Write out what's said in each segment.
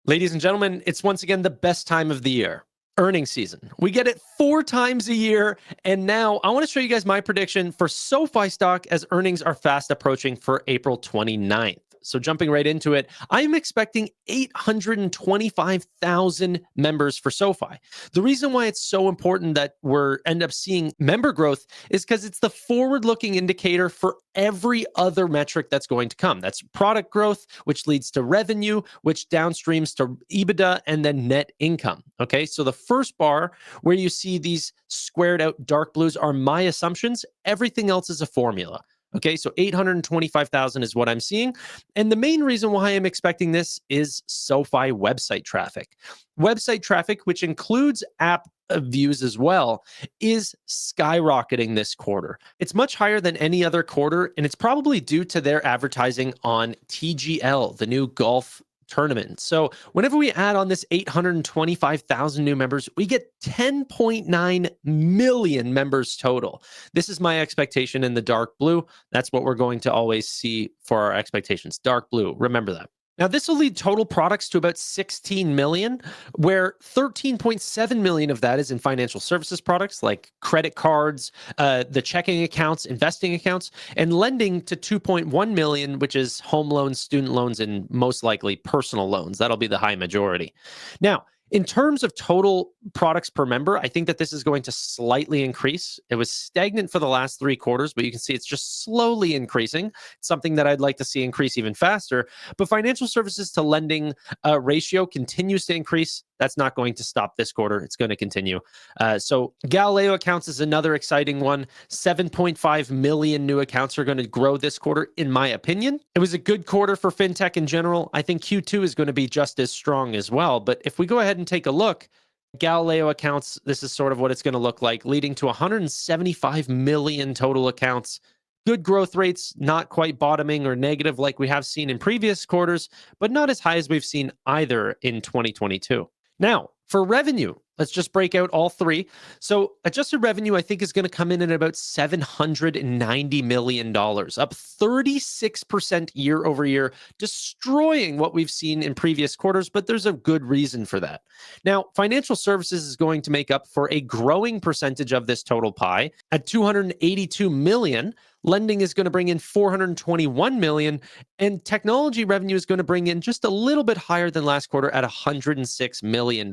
Ladies and gentlemen, it's once again the best time of the year, earnings season. We get it 4 times a year. And now I want to show you guys my prediction for SoFi stock as earnings are fast approaching for April 29th. So jumping right into it, I am expecting 825,000 members for SoFi. The reason why it's so important that we're end up seeing member growth is because it's the forward-looking indicator for every other metric that's going to come. That's product growth, which leads to revenue, which downstreams to EBITDA and then net income. Okay, so the first bar where you see these squared out dark blues are my assumptions. Everything else is a formula. Okay, so 825,000 is what I'm seeing. And the main reason why I'm expecting this is SoFi website traffic. Website traffic, which includes app views as well, is skyrocketing this quarter. It's much higher than any other quarter, and it's probably due to their advertising on TGL, the new golf tournament. So whenever we add on this 825,000 new members, we get 10.9 million members total. This is my expectation in the dark blue. That's what we're going to always see for our expectations. Dark blue, remember that. Now, this will lead total products to about 16 million, where 13.7 million of that is in financial services products like credit cards, the checking accounts, investing accounts, and lending to 2.1 million, which is home loans, student loans, and most likely personal loans. That'll be the high majority. Now, in terms of total products per member, I think that this is going to slightly increase. It was stagnant for the last 3 quarters, but you can see it's just slowly increasing. It's something that I'd like to see increase even faster. But financial services to lending ratio continues to increase. That's not going to stop this quarter. It's going to continue. So Galileo accounts is another exciting one. 7.5 million new accounts are going to grow this quarter, in my opinion. It was a good quarter for fintech in general. I think Q2 is going to be just as strong as well. But if we go ahead and take a look, Galileo accounts, this is sort of what it's going to look like, leading to 175 million total accounts. Good growth rates, not quite bottoming or negative like we have seen in previous quarters, but not as high as we've seen either in 2022. Now, for revenue, let's just break out all 3. So adjusted revenue, I think, is going to come in at about $790 million, up 36% year over year, destroying what we've seen in previous quarters, but there's a good reason for that. Now, financial services is going to make up for a growing percentage of this total pie at 282 million. Lending is going to bring in 421 million, and technology revenue is going to bring in just a little bit higher than last quarter at $106 million.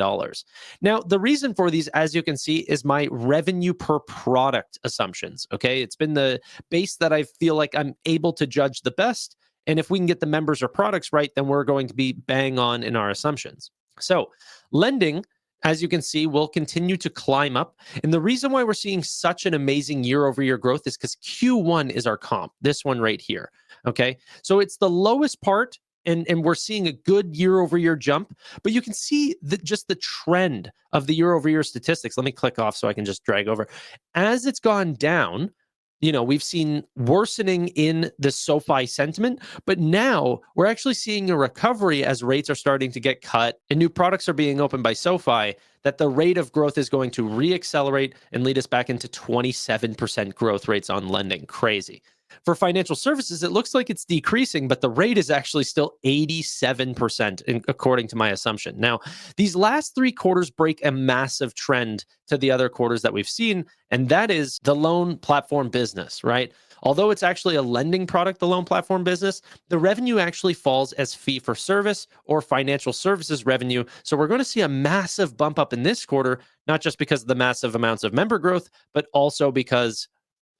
Now, the reason for these, as you can see, is my revenue per product assumptions. Okay, it's been the base that I feel like I'm able to judge the best. And if we can get the members or products right, then we're going to be bang on in our assumptions. So lending, as you can see, will continue to climb up. And the reason why we're seeing such an amazing year-over-year growth is because Q1 is our comp, this one right here, okay? So it's the lowest part, and we're seeing a good year-over-year jump, but you can see just the trend of the year-over-year statistics. Let me click off so I can just drag over. As it's gone down, we've seen worsening in the SoFi sentiment, but now we're actually seeing a recovery as rates are starting to get cut and new products are being opened by SoFi, that the rate of growth is going to reaccelerate and lead us back into 27% growth rates on lending. Crazy. For financial services, it looks like it's decreasing, but the rate is actually still 87% according to my assumption. Now, these last 3 quarters break a massive trend to the other quarters that we've seen, and that is the loan platform business, right? Although it's actually a lending product, the loan platform business, the revenue actually falls as fee for service or financial services revenue. So we're going to see a massive bump up in this quarter, not just because of the massive amounts of member growth, but also because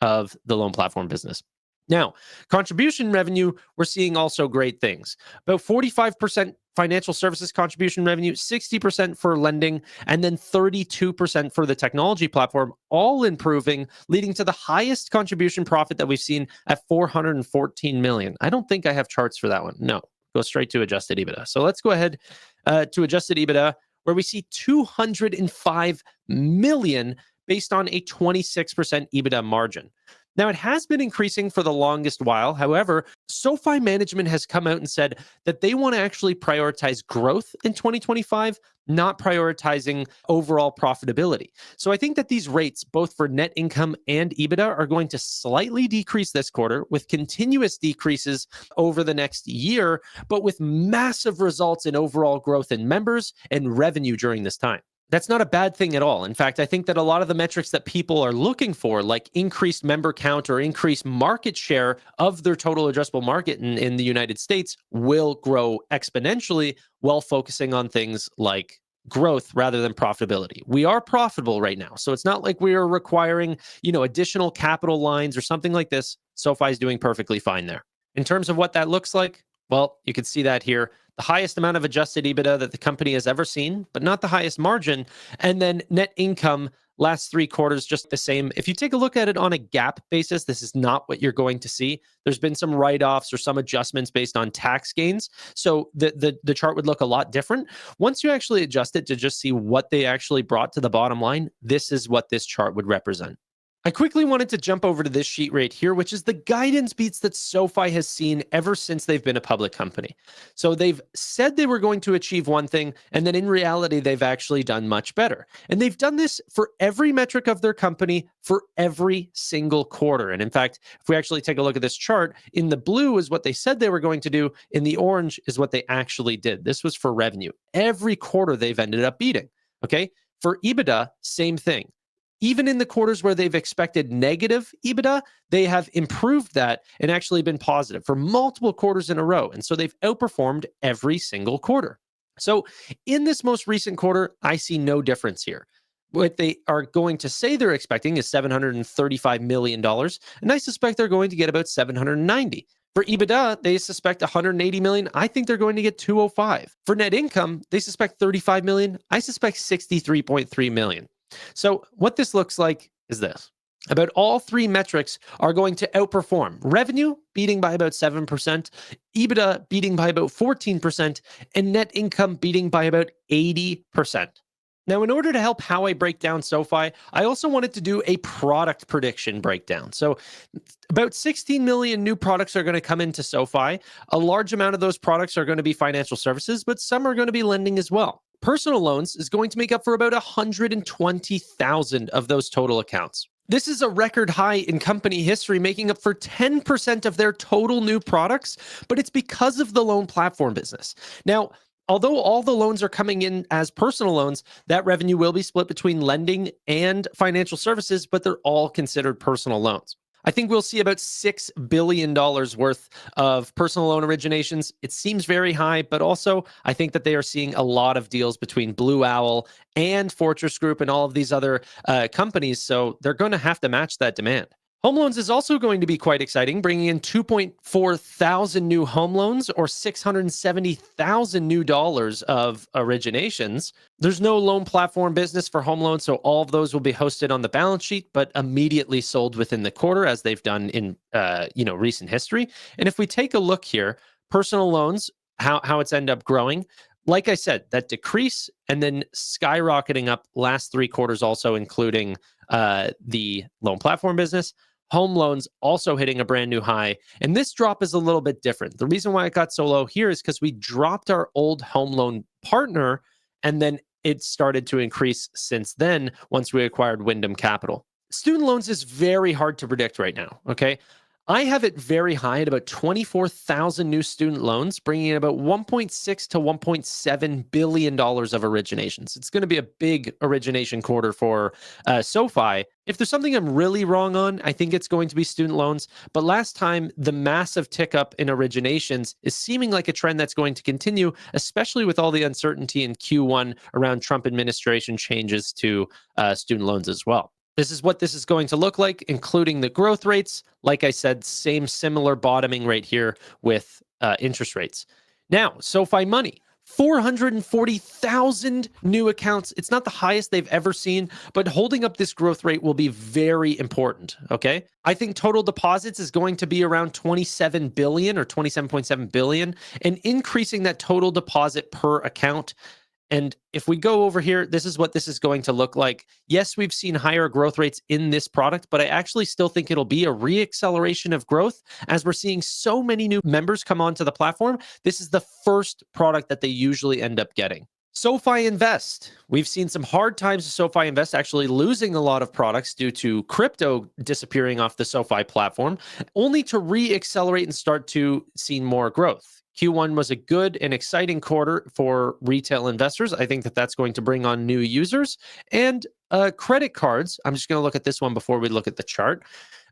of the loan platform business. Now, contribution revenue, we're seeing also great things. About 45% financial services contribution revenue, 60% for lending, and then 32% for the technology platform, all improving, leading to the highest contribution profit that we've seen at 414 million. I don't think I have charts for that one. No, go straight to adjusted EBITDA. So let's go ahead to adjusted EBITDA, where we see 205 million based on a 26% EBITDA margin. Now, it has been increasing for the longest while. However, SoFi management has come out and said that they want to actually prioritize growth in 2025, not prioritizing overall profitability. So I think that these rates, both for net income and EBITDA, are going to slightly decrease this quarter with continuous decreases over the next year, but with massive results in overall growth in members and revenue during this time. That's not a bad thing at all. In fact, I think that a lot of the metrics that people are looking for, like increased member count or increased market share of their total addressable market in the United States, will grow exponentially while focusing on things like growth rather than profitability. We are profitable right now. So it's not like we are requiring, additional capital lines or something like this. SoFi is doing perfectly fine there. In terms of what that looks like, well, you can see that here. The highest amount of adjusted EBITDA that the company has ever seen, but not the highest margin. And then net income, last 3 quarters, just the same. If you take a look at it on a GAAP basis, this is not what you're going to see. There's been some write-offs or some adjustments based on tax gains. So the chart would look a lot different. Once you actually adjust it to just see what they actually brought to the bottom line, this is what this chart would represent. I quickly wanted to jump over to this sheet right here, which is the guidance beats that SoFi has seen ever since they've been a public company. So they've said they were going to achieve one thing, and then in reality, they've actually done much better. And they've done this for every metric of their company for every single quarter. And in fact, if we actually take a look at this chart, in the blue is what they said they were going to do. In the orange is what they actually did. This was for revenue. Every quarter they've ended up beating. Okay. For EBITDA, same thing. Even in the quarters where they've expected negative EBITDA, they have improved that and actually been positive for multiple quarters in a row. And so they've outperformed every single quarter. So in this most recent quarter, I see no difference here. What they are going to say they're expecting is $735 million. And I suspect they're going to get about 790. For EBITDA, they suspect 180 million. I think they're going to get 205. For net income, they suspect 35 million. I suspect 63.3 million. So what this looks like is this. About all 3 metrics are going to outperform. Revenue beating by about 7%, EBITDA beating by about 14%, and net income beating by about 80%. Now, in order to help how I break down SoFi, I also wanted to do a product prediction breakdown. So about 16 million new products are going to come into SoFi. A large amount of those products are going to be financial services, but some are going to be lending as well. Personal loans is going to make up for about 120,000 of those total accounts. This is a record high in company history, making up for 10% of their total new products, but it's because of the loan platform business. Now, although all the loans are coming in as personal loans, that revenue will be split between lending and financial services, but they're all considered personal loans. I think we'll see about $6 billion worth of personal loan originations. It seems very high, but also I think that they are seeing a lot of deals between Blue Owl and Fortress Group and all of these other companies. So they're going to have to match that demand. Home loans is also going to be quite exciting, bringing in 2.4 thousand new home loans or $670,000 new dollars of originations. There's no loan platform business for home loans, so all of those will be hosted on the balance sheet, but immediately sold within the quarter, as they've done in recent history. And if we take a look here, personal loans, how it's ended up growing. Like I said, that decrease and then skyrocketing up last 3 quarters, also including the loan platform business. Home loans also hitting a brand new high. And this drop is a little bit different. The reason why it got so low here is because we dropped our old home loan partner, and then it started to increase since then once we acquired Wyndham Capital. Student loans is very hard to predict right now, okay? I have it very high at about 24,000 new student loans, bringing in about $1.6 to $1.7 billion of originations. It's going to be a big origination quarter for SoFi. If there's something I'm really wrong on, I think it's going to be student loans. But last time, the massive tick up in originations is seeming like a trend that's going to continue, especially with all the uncertainty in Q1 around Trump administration changes to student loans as well. This is what this is going to look like, including the growth rates. Like I said, similar bottoming right here with interest rates. Now, SoFi Money, 440,000 new accounts. It's not the highest they've ever seen, but holding up this growth rate will be very important, okay? I think total deposits is going to be around 27 billion or 27.7 billion, and increasing that total deposit per account And if we go over here, this is what this is going to look like. Yes, we've seen higher growth rates in this product, but I actually still think it'll be a re-acceleration of growth as we're seeing so many new members come onto the platform. This is the first product that they usually end up getting. SoFi Invest. We've seen some hard times with SoFi Invest actually losing a lot of products due to crypto disappearing off the SoFi platform, only to re-accelerate and start to see more growth. Q1 was a good and exciting quarter for retail investors. I think that that's going to bring on new users and credit cards. I'm just going to look at this one before we look at the chart.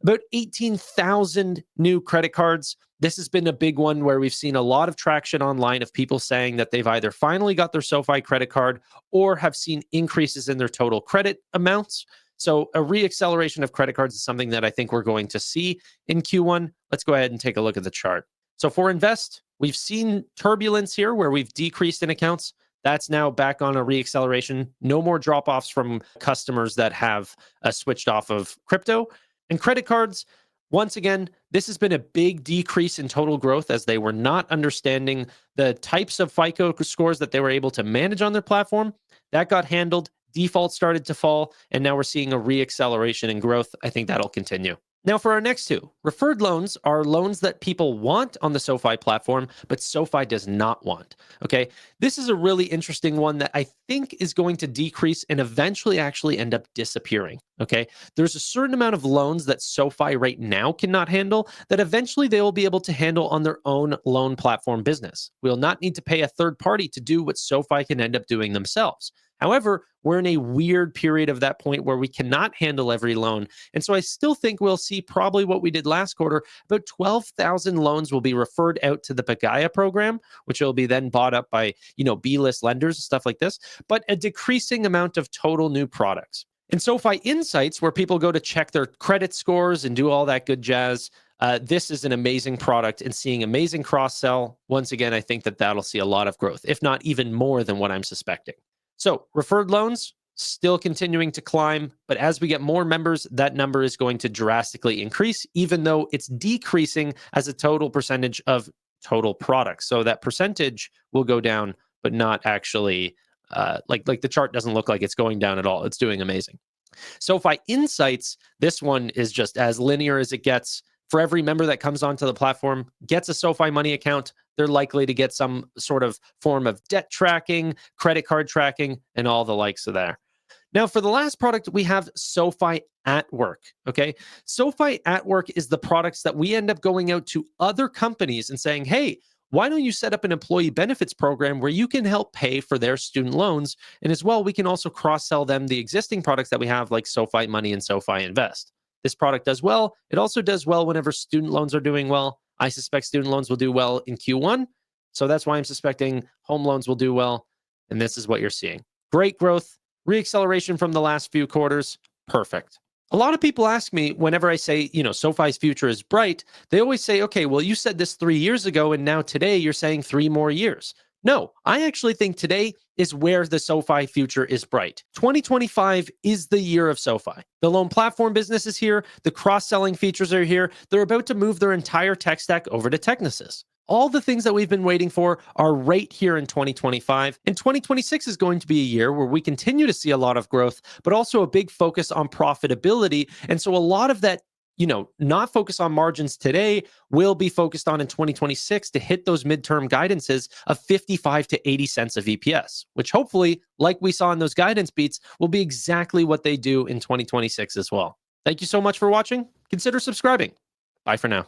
About 18,000 new credit cards. This has been a big one where we've seen a lot of traction online of people saying that they've either finally got their SoFi credit card or have seen increases in their total credit amounts. So a re-acceleration of credit cards is something that I think we're going to see in Q1. Let's go ahead and take a look at the chart. So for Invest, we've seen turbulence here where we've decreased in accounts. That's now back on a re-acceleration. No more drop-offs from customers that have switched off of crypto. And credit cards, once again, this has been a big decrease in total growth as they were not understanding the types of FICO scores that they were able to manage on their platform. That got handled. Defaults started to fall, and now we're seeing a re-acceleration in growth. I think that'll continue. Now, for our next two, referred loans are loans that people want on the SoFi platform, but SoFi does not want. Okay. This is a really interesting one that I think is going to decrease and eventually actually end up disappearing. Okay. There's a certain amount of loans that SoFi right now cannot handle that eventually they will be able to handle on their own loan platform business. We'll not need to pay a third party to do what SoFi can end up doing themselves. However, we're in a weird period of that point where we cannot handle every loan. And so I still think we'll see probably what we did last quarter. About 12,000 loans will be referred out to the Pagaya program, which will be then bought up by, B-list lenders and stuff like this, but a decreasing amount of total new products. And SoFi Insights, where people go to check their credit scores and do all that good jazz, this is an amazing product and seeing amazing cross-sell. Once again, I think that that'll see a lot of growth, if not even more than what I'm suspecting. So referred loans still continuing to climb, but as we get more members, that number is going to drastically increase, even though it's decreasing as a total percentage of total products. So that percentage will go down, but not actually like the chart doesn't look like it's going down at all. It's doing amazing. SoFi Insights, this one is just as linear as it gets. For every member that comes onto the platform, gets a SoFi Money account, they're likely to get some sort of form of debt tracking, credit card tracking, and all the likes of there. Now, for the last product, we have SoFi at Work. Okay. SoFi at Work is the products that we end up going out to other companies and saying, hey, why don't you set up an employee benefits program where you can help pay for their student loans? And as well, we can also cross-sell them the existing products that we have like SoFi Money and SoFi Invest. This product does well. It also does well whenever student loans are doing well. I suspect student loans will do well in Q1. So that's why I'm suspecting home loans will do well. And this is what you're seeing. Great growth, re-acceleration from the last few quarters. Perfect. A lot of people ask me whenever I say, SoFi's future is bright, they always say, okay, well, you said this 3 years ago, and now today you're saying 3 more years. No, I actually think today is where the SoFi future is bright. 2025 is the year of SoFi. The loan platform business is here. The cross-selling features are here. They're about to move their entire tech stack over to Technisys. All the things that we've been waiting for are right here in 2025. And 2026 is going to be a year where we continue to see a lot of growth, but also a big focus on profitability. And so a lot of that, not focus on margins today will be focused on in 2026 to hit those midterm guidances of 55 to 80 cents of EPS, which hopefully, like we saw in those guidance beats, will be exactly what they do in 2026 as well. Thank you so much for watching. Consider subscribing. Bye for now.